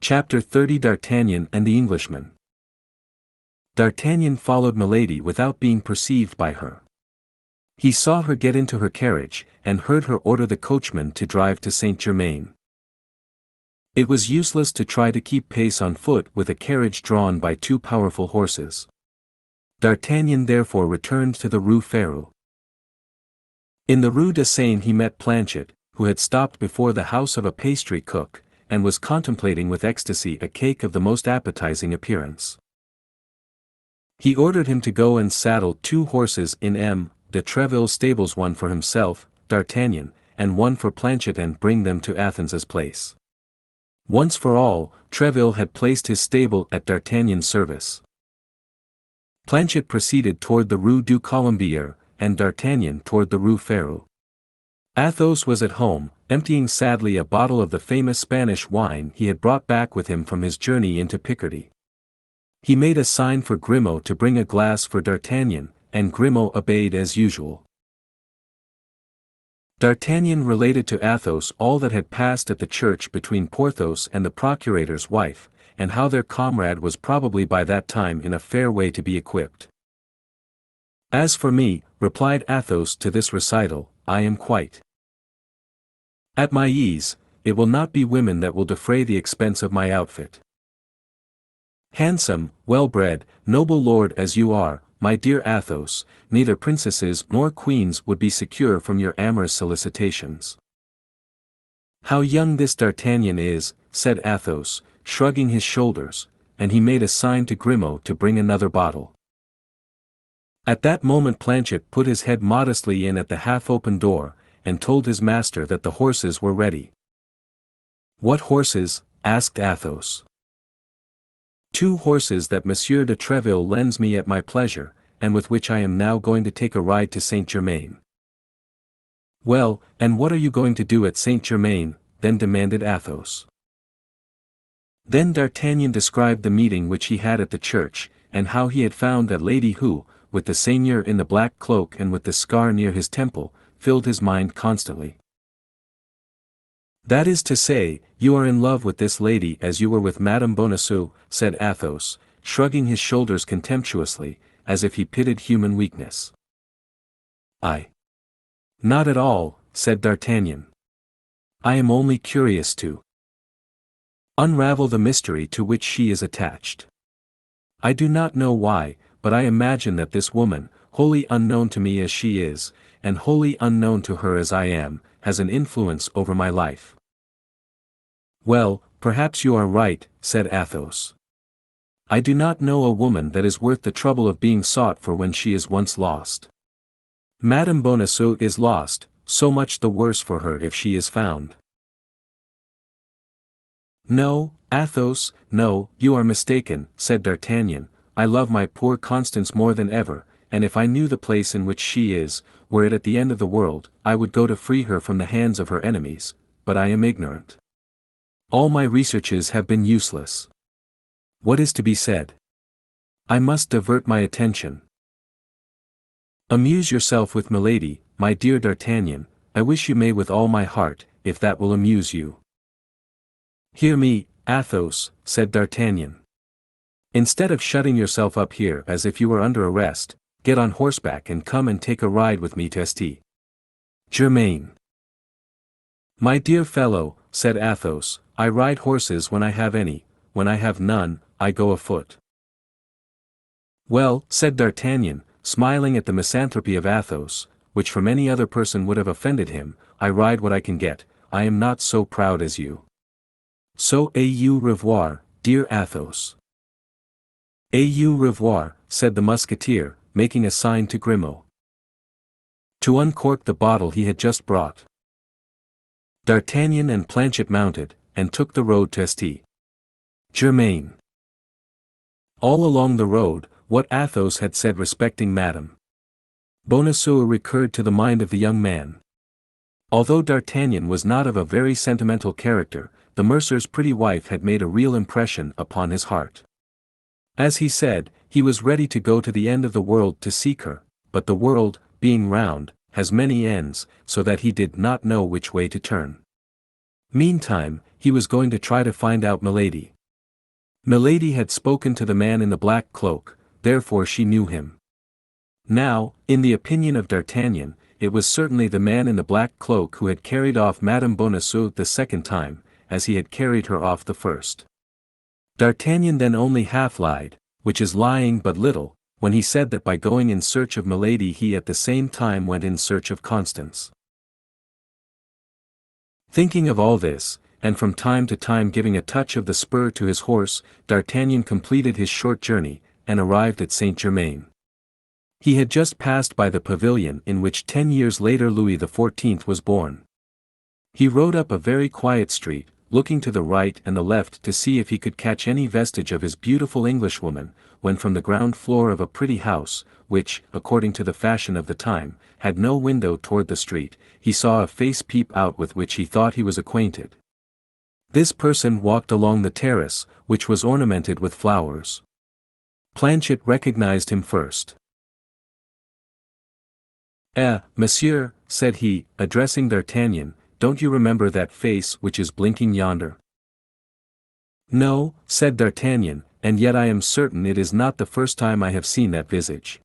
Chapter 30 D'Artagnan and the Englishman. D'Artagnan followed Milady without being perceived by her. He saw her get into her carriage, and heard her order the coachman to drive to Saint-Germain. It was useless to try to keep pace on foot with a carriage drawn by two powerful horses. D'Artagnan therefore returned to the Rue Férou. In the Rue de Seine he met Planchet, who had stopped before the house of a pastry cook, and was contemplating with ecstasy a cake of the most appetizing appearance. He ordered him to go and saddle 2 horses in M. de Treville's stables, one for himself, D'Artagnan, and one for Planchet, and bring them to Athens's place. Once for all, Treville had placed his stable at D'Artagnan's service. Planchet proceeded toward the Rue du Colombier, and D'Artagnan toward the Rue Férou. Athos was at home, emptying sadly a bottle of the famous Spanish wine he had brought back with him from his journey into Picardy. He made a sign for Grimaud to bring a glass for D'Artagnan, and Grimaud obeyed as usual. D'Artagnan related to Athos all that had passed at the church between Porthos and the procurator's wife, and how their comrade was probably by that time in a fair way to be equipped. "As for me," replied Athos to this recital, "I am quite at my ease. It will not be women that will defray the expense of my outfit. Handsome, well-bred, noble lord as you are, my dear Athos, neither princesses nor queens would be secure from your amorous solicitations." "How young this D'Artagnan is," said Athos, shrugging his shoulders, and he made a sign to Grimaud to bring another bottle. At that moment Planchet put his head modestly in at the half-open door, and told his master that the horses were ready. "What horses?" asked Athos. "2 horses that Monsieur de Treville lends me at my pleasure, and with which I am now going to take a ride to Saint-Germain." "Well, and what are you going to do at Saint-Germain?" then demanded Athos. Then D'Artagnan described the meeting which he had at the church, and how he had found that lady who, with the seigneur in the black cloak and with the scar near his temple, filled his mind constantly. "That is to say, you are in love with this lady as you were with Madame Bonacieux," said Athos, shrugging his shoulders contemptuously, as if he pitied human weakness. "Not at all," said D'Artagnan. "I am only curious to unravel the mystery to which she is attached. I do not know why, but I imagine that this woman, wholly unknown to me as she is, and wholly unknown to her as I am, has an influence over my life." "Well, perhaps you are right," said Athos. "I do not know a woman that is worth the trouble of being sought for when she is once lost. Madame Bonacieux is lost, so much the worse for her if she is found." "No, Athos, no, you are mistaken," said D'Artagnan. "I love my poor Constance more than ever, and if I knew the place in which she is, were it at the end of the world, I would go to free her from the hands of her enemies, but I am ignorant. All my researches have been useless. What is to be said? I must divert my attention." "Amuse yourself with Milady, my dear D'Artagnan. I wish you may with all my heart, if that will amuse you." "Hear me, Athos," said D'Artagnan. "Instead of shutting yourself up here as if you were under arrest, get on horseback and come and take a ride with me to St. Germain." "My dear fellow," said Athos, "I ride horses when I have any, when I have none, I go afoot." "Well," said D'Artagnan, smiling at the misanthropy of Athos, which from any other person would have offended him, "I ride what I can get, I am not so proud as you. So au revoir, dear Athos." "Au revoir," said the musketeer, making a sign to Grimaud to uncork the bottle he had just brought. D'Artagnan and Planchet mounted, and took the road to St. Germain. All along the road, what Athos had said respecting Madame Bonacieux recurred to the mind of the young man. Although D'Artagnan was not of a very sentimental character, the mercer's pretty wife had made a real impression upon his heart. As he said, he was ready to go to the end of the world to seek her, but the world, being round, has many ends, so that he did not know which way to turn. Meantime, he was going to try to find out Milady. Milady had spoken to the man in the black cloak, therefore she knew him. Now, in the opinion of D'Artagnan, it was certainly the man in the black cloak who had carried off Madame Bonacieux the second time, as he had carried her off the first. D'Artagnan then only half lied, which is lying but little, when he said that by going in search of Milady he at the same time went in search of Constance. Thinking of all this, and from time to time giving a touch of the spur to his horse, D'Artagnan completed his short journey, and arrived at Saint-Germain. He had just passed by the pavilion in which 10 years later Louis XIV was born. He rode up a very quiet street, looking to the right and the left to see if he could catch any vestige of his beautiful Englishwoman, when from the ground floor of a pretty house, which, according to the fashion of the time, had no window toward the street, he saw a face peep out with which he thought he was acquainted. This person walked along the terrace, which was ornamented with flowers. Planchet recognized him first. Monsieur," said he, addressing D'Artagnan, "don't you remember that face which is blinking yonder?" "No," said D'Artagnan, "and yet I am certain it is not the first time I have seen that visage."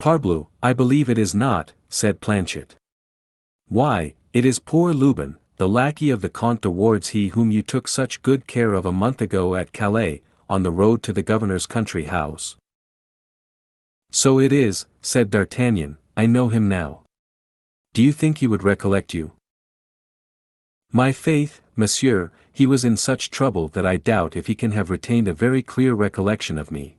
"Parbleu, I believe it is not," said Planchet. "Why, it is poor Lubin, the lackey of the Comte de Wardes, he whom you took such good care of a month ago at Calais, on the road to the governor's country house." "So it is," said D'Artagnan, "I know him now. Do you think he would recollect you?" "My faith, monsieur, he was in such trouble that I doubt if he can have retained a very clear recollection of me."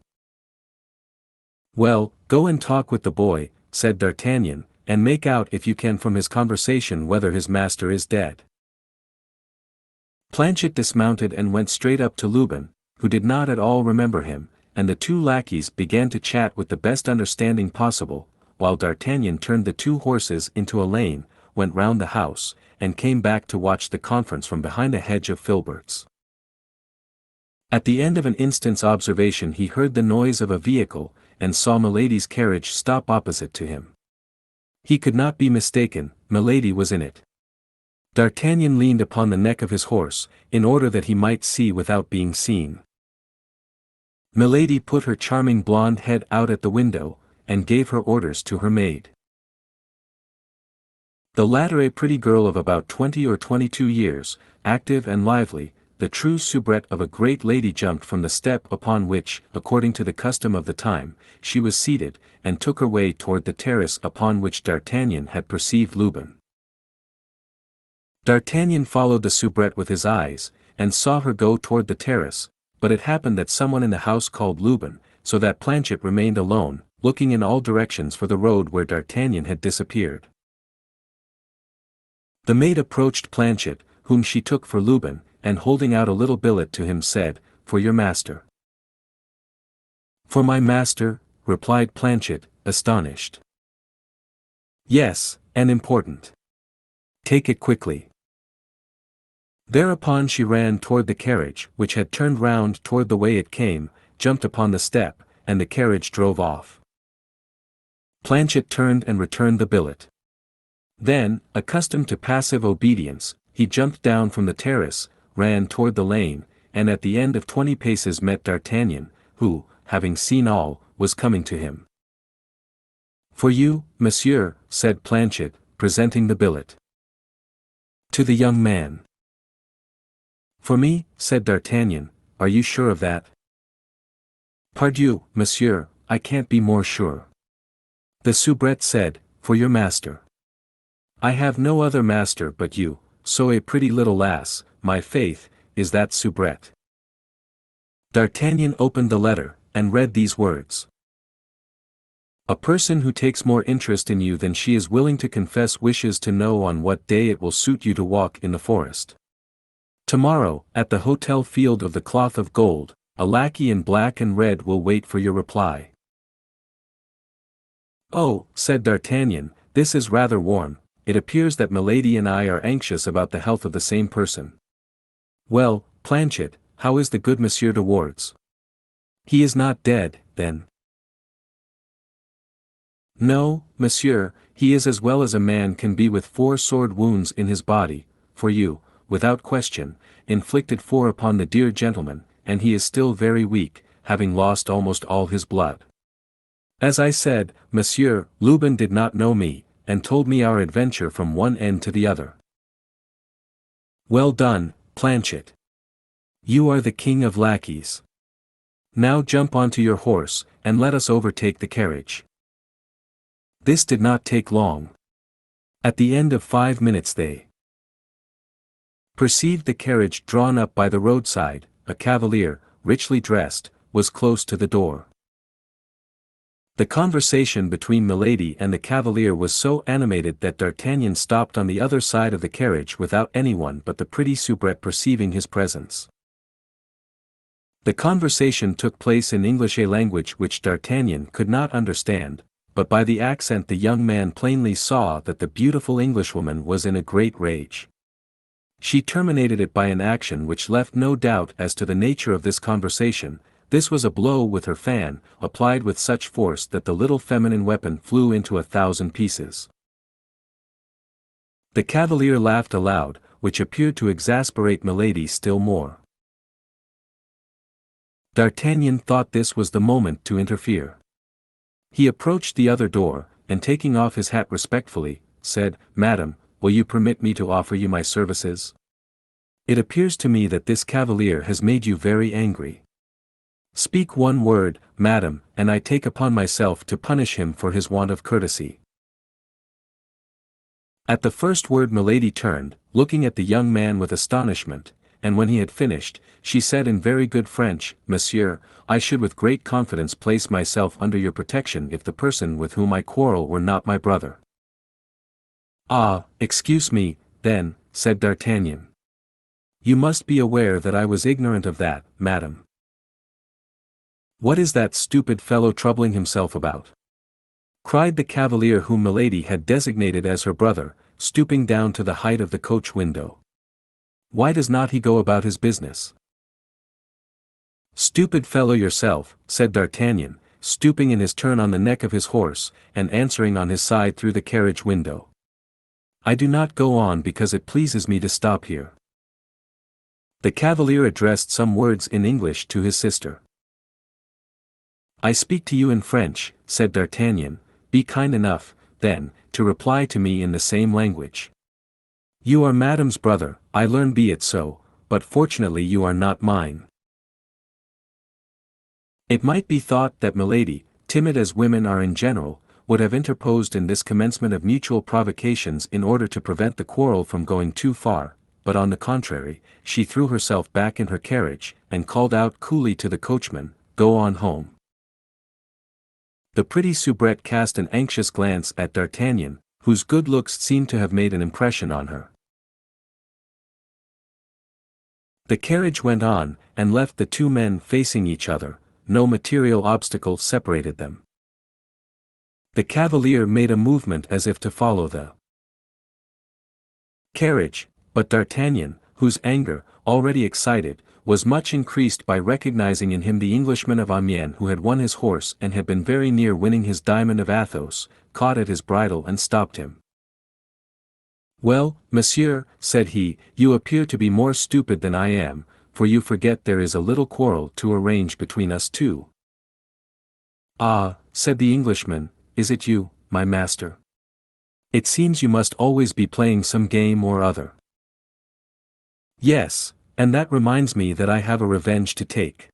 "Well, go and talk with the boy," said D'Artagnan, "and make out if you can from his conversation whether his master is dead." Planchet dismounted and went straight up to Lubin, who did not at all remember him, and the two lackeys began to chat with the best understanding possible, while D'Artagnan turned the two horses into a lane, went round the house, and came back to watch the conference from behind a hedge of filberts. At the end of an instant's observation he heard the noise of a vehicle, and saw Milady's carriage stop opposite to him. He could not be mistaken, Milady was in it. D'Artagnan leaned upon the neck of his horse, in order that he might see without being seen. Milady put her charming blonde head out at the window, and gave her orders to her maid. The latter, a pretty girl of about 20 or 22 years, active and lively, the true soubrette of a great lady, jumped from the step upon which, according to the custom of the time, she was seated, and took her way toward the terrace upon which D'Artagnan had perceived Lubin. D'Artagnan followed the soubrette with his eyes, and saw her go toward the terrace, but it happened that someone in the house called Lubin, so that Planchet remained alone, looking in all directions for the road where D'Artagnan had disappeared. The maid approached Planchet, whom she took for Lubin, and holding out a little billet to him said, "For your master." "For my master?" replied Planchet, astonished. "Yes, and important. Take it quickly." Thereupon she ran toward the carriage, which had turned round toward the way it came, jumped upon the step, and the carriage drove off. Planchet turned and returned the billet. Then, accustomed to passive obedience, he jumped down from the terrace, ran toward the lane, and at the end of 20 paces met D'Artagnan, who, having seen all, was coming to him. "For you, monsieur," said Planchet, presenting the billet to the young man. "For me," said D'Artagnan, "are you sure of that?" "Pardieu, monsieur, I can't be more sure." The soubrette said, "For your master." "I have no other master but you, so a pretty little lass, my faith, is that soubrette." D'Artagnan opened the letter, and read these words: "A person who takes more interest in you than she is willing to confess wishes to know on what day it will suit you to walk in the forest. Tomorrow, at the Hotel Field of the Cloth of Gold, a lackey in black and red will wait for your reply." "Oh," said D'Artagnan, "this is rather warm. It appears that Milady and I are anxious about the health of the same person. Well, Planchet, how is the good Monsieur de Wardes? He is not dead, then?" "No, monsieur, he is as well as a man can be with 4 sword wounds in his body, for you, without question, inflicted 4 upon the dear gentleman, and he is still very weak, having lost almost all his blood. As I said, Monsieur, Lubin did not know me, and told me our adventure from one end to the other. Well done, Planchet. You are the king of lackeys. Now jump onto your horse, and let us overtake the carriage. This did not take long. At the end of 5 minutes they perceived the carriage drawn up by the roadside. A cavalier, richly dressed, was close to the door. The conversation between Milady and the cavalier was so animated that D'Artagnan stopped on the other side of the carriage without anyone but the pretty soubrette perceiving his presence. The conversation took place in English, a language which D'Artagnan could not understand, but by the accent the young man plainly saw that the beautiful Englishwoman was in a great rage. She terminated it by an action which left no doubt as to the nature of this conversation. This was a blow with her fan, applied with such force that the little feminine weapon flew into 1,000 pieces. The cavalier laughed aloud, which appeared to exasperate Milady still more. D'Artagnan thought this was the moment to interfere. He approached the other door, and taking off his hat respectfully, said, "Madam, will you permit me to offer you my services? It appears to me that this cavalier has made you very angry. Speak one word, madam, and I take upon myself to punish him for his want of courtesy." At the first word Milady turned, looking at the young man with astonishment, and when he had finished, she said in very good French, "Monsieur, I should with great confidence place myself under your protection if the person with whom I quarrel were not my brother." "Ah, excuse me, then," said D'Artagnan. "You must be aware that I was ignorant of that, madam." "What is that stupid fellow troubling himself about?" cried the cavalier whom Milady had designated as her brother, stooping down to the height of the coach window. "Why does not he go about his business?" "Stupid fellow yourself," said D'Artagnan, stooping in his turn on the neck of his horse, and answering on his side through the carriage window. "I do not go on because it pleases me to stop here." The cavalier addressed some words in English to his sister. "I speak to you in French," said D'Artagnan. "Be kind enough, then, to reply to me in the same language. You are Madame's brother, I learn be it so, but fortunately you are not mine." It might be thought that Milady, timid as women are in general, would have interposed in this commencement of mutual provocations in order to prevent the quarrel from going too far, but on the contrary, she threw herself back in her carriage, and called out coolly to the coachman, "Go on home." The pretty soubrette cast an anxious glance at D'Artagnan, whose good looks seemed to have made an impression on her. The carriage went on, and left the two men facing each other. No material obstacle separated them. The cavalier made a movement as if to follow the carriage, but D'Artagnan, whose anger, already excited, was much increased by recognizing in him the Englishman of Amiens who had won his horse and had been very near winning his diamond of Athos, caught at his bridle and stopped him. "Well, monsieur," said he, "you appear to be more stupid than I am, for you forget there is a little quarrel to arrange between us two." "Ah," said the Englishman, "is it you, my master? It seems you must always be playing some game or other." "Yes, and that reminds me that I have a revenge to take.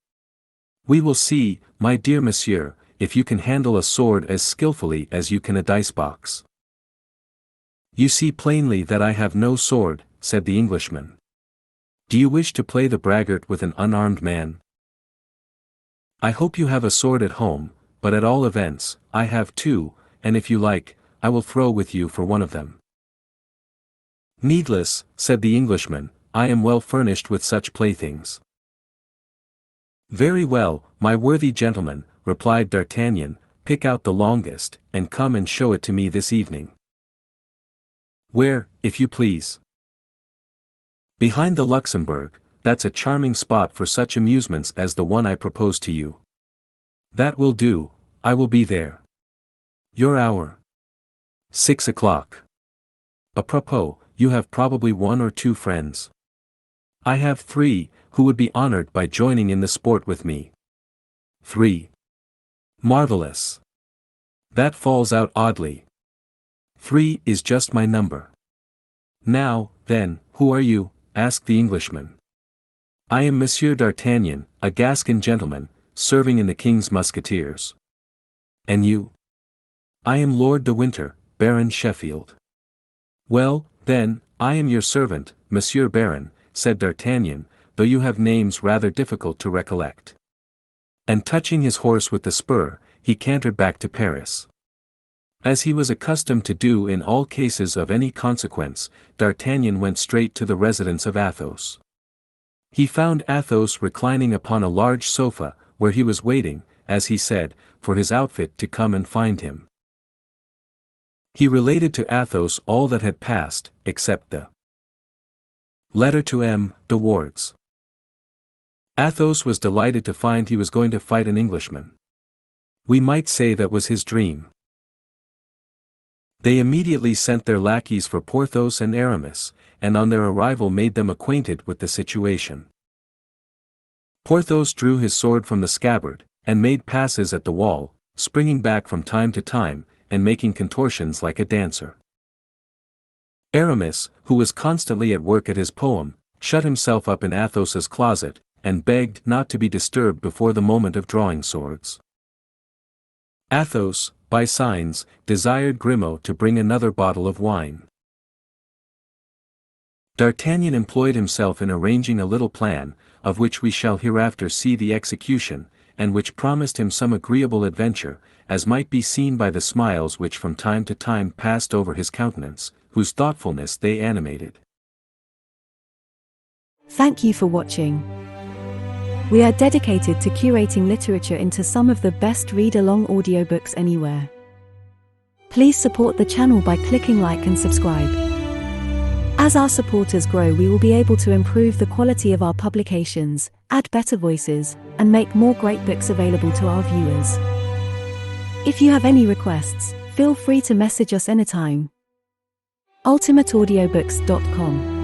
We will see, my dear monsieur, if you can handle a sword as skillfully as you can a dice-box." "You see plainly that I have no sword," said the Englishman. "Do you wish to play the braggart with an unarmed man? I hope you have a sword at home, but at all events, I have two, and if you like, I will throw with you for one of them." "Needless," said the Englishman, "I am well furnished with such playthings." "Very well, my worthy gentleman," replied D'Artagnan, "pick out the longest, and come and show it to me this evening." "Where, if you please?" "Behind the Luxembourg, that's a charming spot for such amusements as the one I propose to you." "That will do, I will be there." "Your hour?" 6 o'clock. "A propos, you have probably 1 or 2 friends. I have 3, who would be honored by joining in the sport with me. 3. Marvelous. That falls out oddly. 3 is just my number. Now, then, who are you? Asked the Englishman. I am Monsieur d'Artagnan, a Gascon gentleman, serving in the King's Musketeers. And you? I am Lord de Winter, Baron Sheffield. Well, then, I am your servant, Monsieur Baron, said D'Artagnan, though you have names rather difficult to recollect. And touching his horse with the spur, he cantered back to Paris. As he was accustomed to do in all cases of any consequence, D'Artagnan went straight to the residence of Athos. He found Athos reclining upon a large sofa, where he was waiting, as he said, for his outfit to come and find him. He related to Athos all that had passed, except the letter to M. de Wardes. Athos was delighted to find he was going to fight an Englishman. We might say that was his dream. They immediately sent their lackeys for Porthos and Aramis, and on their arrival made them acquainted with the situation. Porthos drew his sword from the scabbard, and made passes at the wall, springing back from time to time, and making contortions like a dancer. Aramis, who was constantly at work at his poem, shut himself up in Athos's closet, and begged not to be disturbed before the moment of drawing swords. Athos, by signs, desired Grimaud to bring another bottle of wine. D'Artagnan employed himself in arranging a little plan, of which we shall hereafter see the execution, and which promised him some agreeable adventure, as might be seen by the smiles which from time to time passed over his countenance, whose thoughtfulness they animated. Thank you for watching. We are dedicated to curating literature into some of the best read-along audiobooks anywhere. Please support the channel by clicking like and subscribe. As our supporters grow, we will be able to improve the quality of our publications, add better voices, and make more great books available to our viewers. If you have any requests, feel free to message us anytime. ultimateaudiobooks.com